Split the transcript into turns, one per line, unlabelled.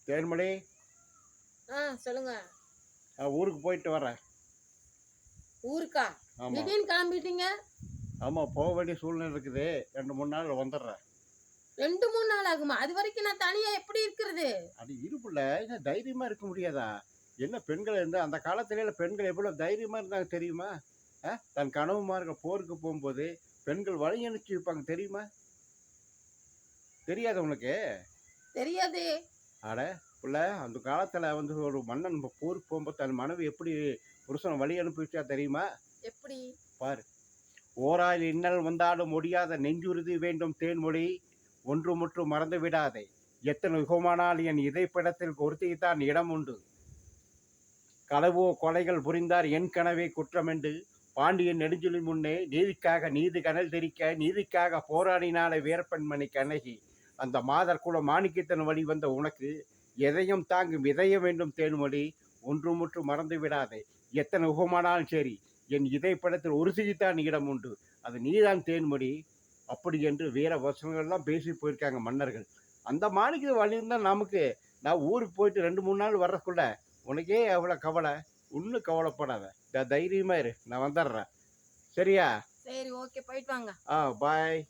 தேன்மொழி,
சொல்லுங்க.
ஊருக்கு போயிட்டு வரேன்.
ஊருக்கா?
ஆமா.
திடீர்னு கிளம்பிட்டீங்க?
ஆமா, போக வேண்டிய சூழ்நிலை இருக்குது. 2, 3 நாள்ல வந்துடுறேன்.
2, 3 நாள் ஆகுமா? அது வரைக்கும் நான் தனியா எப்படி இருக்கிறது?
அது இருப்புல என்ன தைரியமா இருக்க முடியாதா? என்ன பெண்கள் இருந்து அந்த காலத்திலேயே பெண்கள் எவ்வளவு தைரியமா இருந்தாங்க தெரியுமா? தன் கணவன்மார்கள் போருக்கு போகும்போது பெண்கள் வழி அனுப்பிச்சு வைப்பாங்க தெரியுமா? தெரியாதா உனக்கு?
தெரியாதே.
அட புள்ள, அந்த காலத்துல வந்து ஒரு மன்னன் போருக்கு போகும்போது தன் மனைவி எப்படி புருஷனை வழி அனுப்பி வச்சா தெரியுமா?
எப்படி?
பாரு. ஓராயில் இன்னல் வந்தாலும் முடியாத நெஞ்சுறுதி வேண்டும் தேன்மொழி. ஒன்று முற்றும் மறந்து விடாதே. எத்தனை யுகமானால் என் இதயப்படத்தில் ஒருத்திக்குத்தான் இடம் உண்டு. களவோ கொலைகள் புரிந்தார் என் கனவே குற்றமென்று பாண்டியன் நெடுஞ்சொலி முன்னே நீதிக்காக நீதி கனல் தெரிக்க நீதிக்காக போராடினாலே வீரப்பெண்மணி கண்ணகி. அந்த மாதர் குல மாணிக்கத்தன் வழி வந்த உனக்கு எதையும் தாங்கும் இதயம் வேண்டும் தேன்மொழி. ஒன்று முற்று மறந்து விடாதே. எத்தனை யுகமானாலும் சரி, என் இதயப்படத்தில் ஒரு சிகித்தான் இடம் உண்டு. அது நீதான் தேன்மொழி. அப்படி என்று வீர வசனங்கள்லாம் பேசி போயிருக்காங்க மன்னர்கள். அந்த மாணிக்க வழி இருந்தால் நமக்கு, நான் ஊருக்கு போயிட்டு 2, 3 நாள் வர்றதுக்குள்ள உனக்கே எவ்வளோ கவலை? ஒன்றும் கவலைப்படாத. தைரியமா இரு, நான் வந்துடுறேன். சரியா?
சரி, ஓகே. போயிட்டு வாங்க.
பாய்.